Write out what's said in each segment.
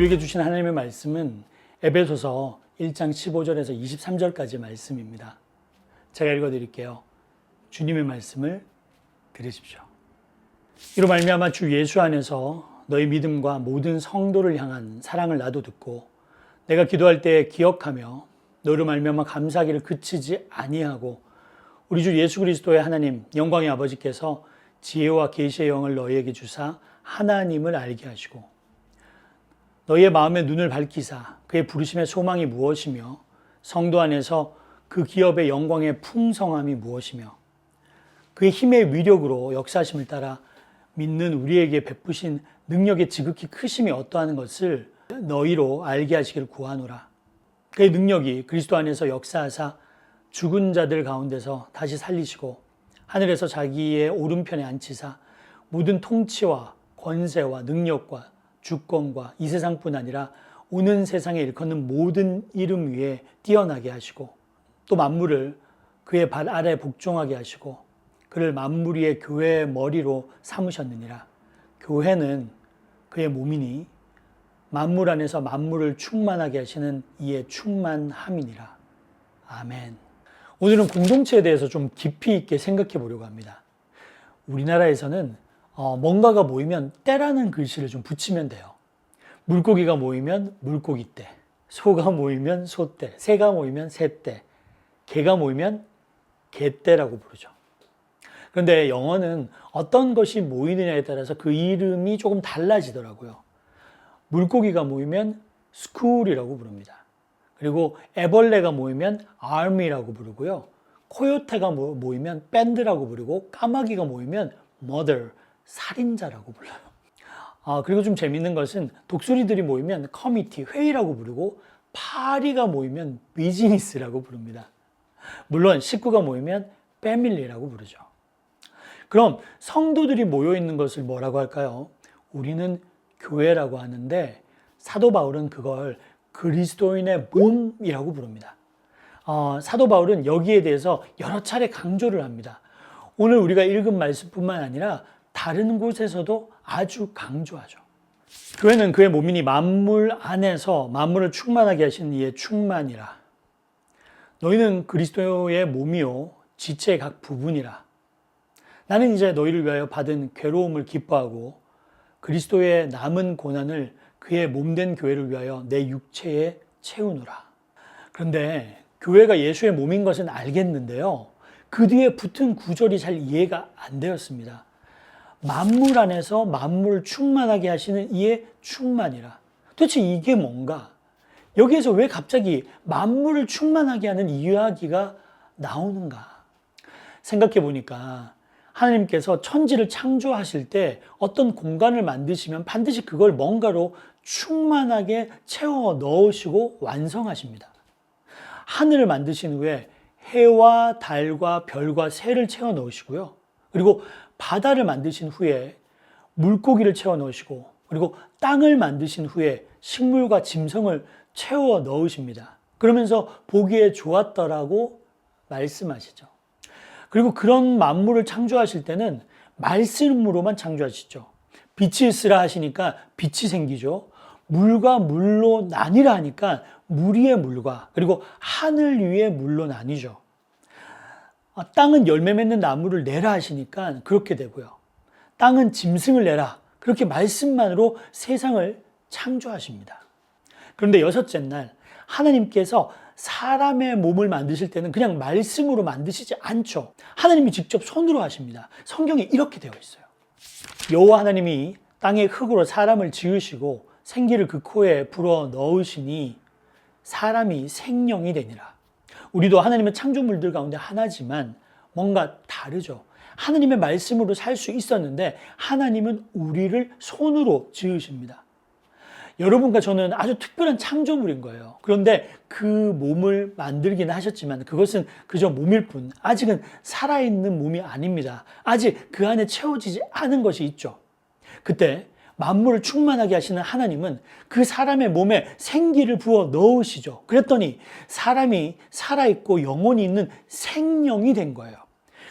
우리에게 주신 하나님의 말씀은 에베소서 1장 15절에서 23절까지 말씀입니다. 제가 읽어드릴게요. 주님의 말씀을 들으십시오. 이로 말미암아 주 예수 안에서 너희 믿음과 모든 성도를 향한 사랑을 나도 듣고 내가 기도할 때 기억하며 너로 말미암아 감사하기를 그치지 아니하고 우리 주 예수 그리스도의 하나님 영광의 아버지께서 지혜와 계시의 영을 너희에게 주사 하나님을 알게 하시고 너희의 마음의 눈을 밝히사 그의 부르심의 소망이 무엇이며 성도 안에서 그 기업의 영광의 풍성함이 무엇이며 그의 힘의 위력으로 역사하심을 따라 믿는 우리에게 베푸신 능력의 지극히 크심이 어떠하는 것을 너희로 알게 하시기를 구하노라. 그의 능력이 그리스도 안에서 역사하사 죽은 자들 가운데서 다시 살리시고 하늘에서 자기의 오른편에 앉히사 모든 통치와 권세와 능력과 주권과 이 세상뿐 아니라 오는 세상에 일컫는 모든 이름 위에 뛰어나게 하시고 또 만물을 그의 발 아래 복종하게 하시고 그를 만물 위의 교회의 머리로 삼으셨느니라. 교회는 그의 몸이니 만물 안에서 만물을 충만하게 하시는 이의 충만함이니라. 아멘. 오늘은 공동체에 대해서 좀 깊이 있게 생각해 보려고 합니다. 우리나라에서는 뭔가가 모이면 때라는 글씨를 좀 붙이면 돼요. 물고기가 모이면 물고기떼, 소가 모이면 소떼, 새가 모이면 새떼, 개가 모이면 개떼라고 부르죠. 그런데 영어는 어떤 것이 모이느냐에 따라서 그 이름이 조금 달라지더라고요. 물고기가 모이면 school이라고 부릅니다. 그리고 애벌레가 모이면 army라고 부르고요. 코요테가 모이면 밴드라고 부르고 까마귀가 모이면 murder, 살인자라고 불러요. 그리고 좀 재밌는 것은 독수리들이 모이면 커미티, 회의라고 부르고 파리가 모이면 비즈니스라고 부릅니다. 물론 식구가 모이면 패밀리라고 부르죠. 그럼 성도들이 모여 있는 것을 뭐라고 할까요? 우리는 교회라고 하는데 사도 바울은 그걸 그리스도인의 몸이라고 부릅니다. 사도 바울은 여기에 대해서 여러 차례 강조를 합니다. 오늘 우리가 읽은 말씀뿐만 아니라 다른 곳에서도 아주 강조하죠. 교회는 그의 몸이니 만물 안에서 만물을 충만하게 하시는 이의 충만이라. 너희는 그리스도의 몸이요 지체의 각 부분이라. 나는 이제 너희를 위하여 받은 괴로움을 기뻐하고 그리스도의 남은 고난을 그의 몸된 교회를 위하여 내 육체에 채우노라. 그런데 교회가 예수의 몸인 것은 알겠는데요. 그 뒤에 붙은 구절이 잘 이해가 안 되었습니다. 만물 안에서 만물을 충만하게 하시는 이의 충만이라. 도대체 이게 뭔가? 여기에서 왜 갑자기 만물을 충만하게 하는 이야기가 나오는가? 생각해 보니까 하나님께서 천지를 창조하실 때 어떤 공간을 만드시면 반드시 그걸 뭔가로 충만하게 채워 넣으시고 완성하십니다. 하늘을 만드신 후에 해와 달과 별과 새를 채워 넣으시고요. 그리고 바다를 만드신 후에 물고기를 채워 넣으시고 그리고 땅을 만드신 후에 식물과 짐승을 채워 넣으십니다. 그러면서 보기에 좋았더라고 말씀하시죠. 그리고 그런 만물을 창조하실 때는 말씀으로만 창조하시죠. 빛이 있으라 하시니까 빛이 생기죠. 물과 물로 나뉘라 하니까 물 위의 물과 그리고 하늘 위의 물로 나뉘죠. 땅은 열매 맺는 나무를 내라 하시니까 그렇게 되고요. 땅은 짐승을 내라. 그렇게 말씀만으로 세상을 창조하십니다. 그런데 여섯째 날 하나님께서 사람의 몸을 만드실 때는 그냥 말씀으로 만드시지 않죠. 하나님이 직접 손으로 하십니다. 성경에 이렇게 되어 있어요. 여호와 하나님이 땅의 흙으로 사람을 지으시고 생기를 그 코에 불어 넣으시니 사람이 생명이 되니라. 우리도 하나님의 창조물들 가운데 하나지만 뭔가 다르죠. 하나님의 말씀으로 살 수 있었는데 하나님은 우리를 손으로 지으십니다. 여러분과 저는 아주 특별한 창조물인 거예요. 그런데 그 몸을 만들기는 하셨지만 그것은 그저 몸일 뿐 아직은 살아있는 몸이 아닙니다. 아직 그 안에 채워지지 않은 것이 있죠. 그때 만물을 충만하게 하시는 하나님은 그 사람의 몸에 생기를 부어 넣으시죠. 그랬더니 사람이 살아있고 영혼이 있는 생명이 된 거예요.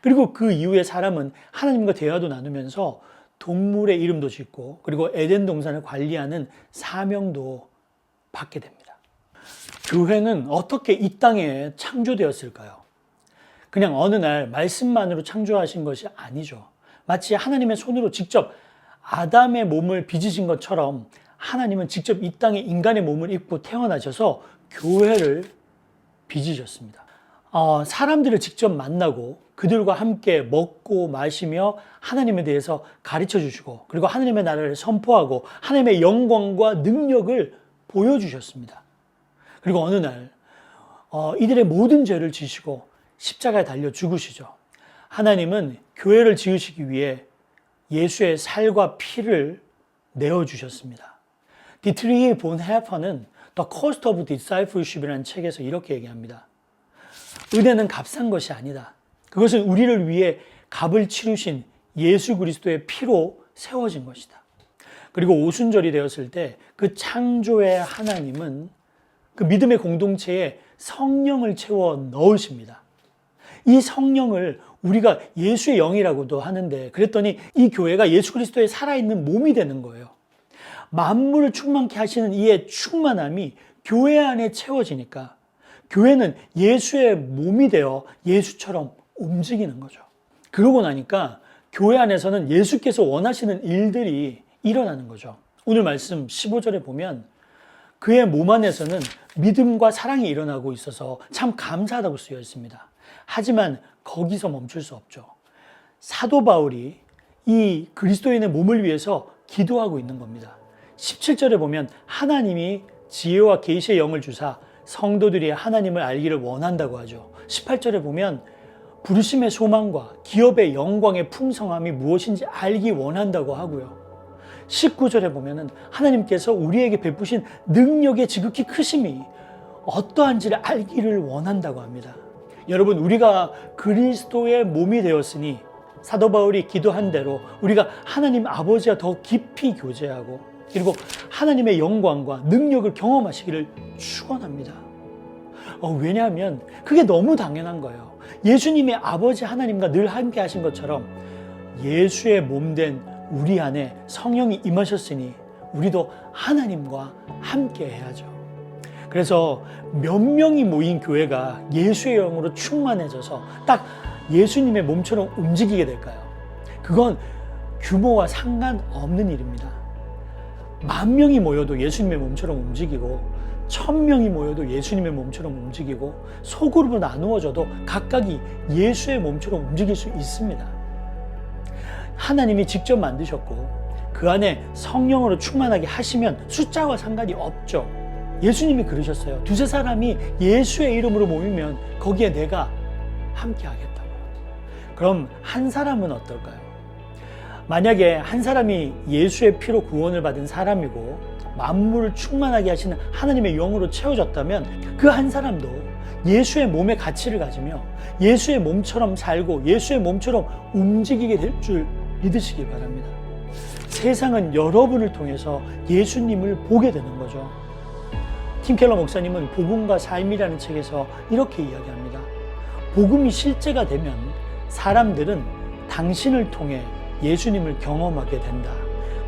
그리고 그 이후에 사람은 하나님과 대화도 나누면서 동물의 이름도 짓고 그리고 에덴 동산을 관리하는 사명도 받게 됩니다. 교회는 어떻게 이 땅에 창조되었을까요? 그냥 어느 날 말씀만으로 창조하신 것이 아니죠. 마치 하나님의 손으로 직접 아담의 몸을 빚으신 것처럼 하나님은 직접 이 땅에 인간의 몸을 입고 태어나셔서 교회를 빚으셨습니다. 사람들을 직접 만나고 그들과 함께 먹고 마시며 하나님에 대해서 가르쳐 주시고 그리고 하나님의 나라를 선포하고 하나님의 영광과 능력을 보여주셨습니다. 그리고 어느 날 이들의 모든 죄를 지시고 십자가에 달려 죽으시죠. 하나님은 교회를 지으시기 위해 예수의 살과 피를 내어주셨습니다. 디트리히 본헤퍼는 The Cost of Discipleship이라는 책에서 이렇게 얘기합니다. 은혜는 값싼 것이 아니다. 그것은 우리를 위해 값을 치르신 예수 그리스도의 피로 세워진 것이다. 그리고 오순절이 되었을 때 그 창조의 하나님은 그 믿음의 공동체에 성령을 채워 넣으십니다. 이 성령을 우리가 예수의 영이라고도 하는데 그랬더니 이 교회가 예수 그리스도의 살아있는 몸이 되는 거예요. 만물을 충만케 하시는 이의 충만함이 교회 안에 채워지니까 교회는 예수의 몸이 되어 예수처럼 움직이는 거죠. 그러고 나니까 교회 안에서는 예수께서 원하시는 일들이 일어나는 거죠. 오늘 말씀 15절에 보면 그의 몸 안에서는 믿음과 사랑이 일어나고 있어서 참 감사하다고 쓰여 있습니다. 하지만 거기서 멈출 수 없죠. 사도 바울이 이 그리스도인의 몸을 위해서 기도하고 있는 겁니다. 17절에 보면 하나님이 지혜와 계시의 영을 주사 성도들이 하나님을 알기를 원한다고 하죠. 18절에 보면 부르심의 소망과 기업의 영광의 풍성함이 무엇인지 알기 원한다고 하고요. 19절에 보면 하나님께서 우리에게 베푸신 능력의 지극히 크심이 어떠한지를 알기를 원한다고 합니다. 여러분, 우리가 그리스도의 몸이 되었으니 사도 바울이 기도한 대로 우리가 하나님 아버지와 더 깊이 교제하고 그리고 하나님의 영광과 능력을 경험하시기를 축원합니다. 왜냐하면 그게 너무 당연한 거예요. 예수님의 아버지 하나님과 늘 함께 하신 것처럼 예수의 몸된 우리 안에 성령이 임하셨으니 우리도 하나님과 함께 해야죠. 그래서 몇 명이 모인 교회가 예수의 영으로 충만해져서 딱 예수님의 몸처럼 움직이게 될까요? 그건 규모와 상관없는 일입니다. 10,000명이 모여도 예수님의 몸처럼 움직이고 1,000명이 모여도 예수님의 몸처럼 움직이고 소그룹으로 나누어져도 각각이 예수의 몸처럼 움직일 수 있습니다. 하나님이 직접 만드셨고 그 안에 성령으로 충만하게 하시면 숫자와 상관이 없죠. 예수님이 그러셨어요. 두세 사람이 예수의 이름으로 모이면 거기에 내가 함께 하겠다고. 그럼 한 사람은 어떨까요? 만약에 한 사람이 예수의 피로 구원을 받은 사람이고 만물을 충만하게 하시는 하나님의 영으로 채워졌다면 그 한 사람도 예수의 몸의 가치를 가지며 예수의 몸처럼 살고 예수의 몸처럼 움직이게 될 줄 믿으시기 바랍니다. 세상은 여러분을 통해서 예수님을 보게 되는 거죠. 팀 켈러 목사님은 복음과 삶이라는 책에서 이렇게 이야기합니다. 복음이 실제가 되면 사람들은 당신을 통해 예수님을 경험하게 된다.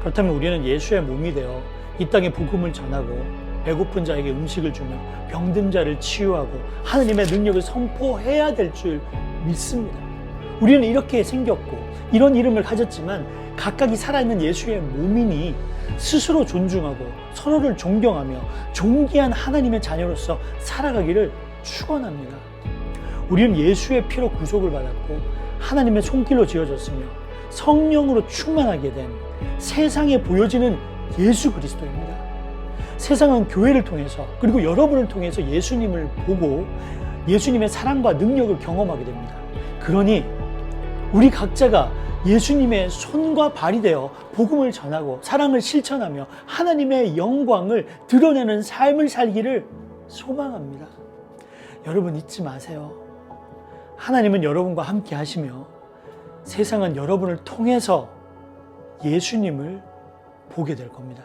그렇다면 우리는 예수의 몸이 되어 이 땅에 복음을 전하고 배고픈 자에게 음식을 주며 병든 자를 치유하고 하나님의 능력을 선포해야 될 줄 믿습니다. 우리는 이렇게 생겼고 이런 이름을 가졌지만 각각이 살아있는 예수의 몸이니 스스로 존중하고 서로를 존경하며 존귀한 하나님의 자녀로서 살아가기를 축원합니다. 우리는 예수의 피로 구속을 받았고 하나님의 손길로 지어졌으며 성령으로 충만하게 된 세상에 보여지는 예수 그리스도입니다. 세상은 교회를 통해서 그리고 여러분을 통해서 예수님을 보고 예수님의 사랑과 능력을 경험하게 됩니다. 그러니 우리 각자가 예수님의 손과 발이 되어 복음을 전하고 사랑을 실천하며 하나님의 영광을 드러내는 삶을 살기를 소망합니다. 여러분 잊지 마세요. 하나님은 여러분과 함께 하시며 세상은 여러분을 통해서 예수님을 보게 될 겁니다.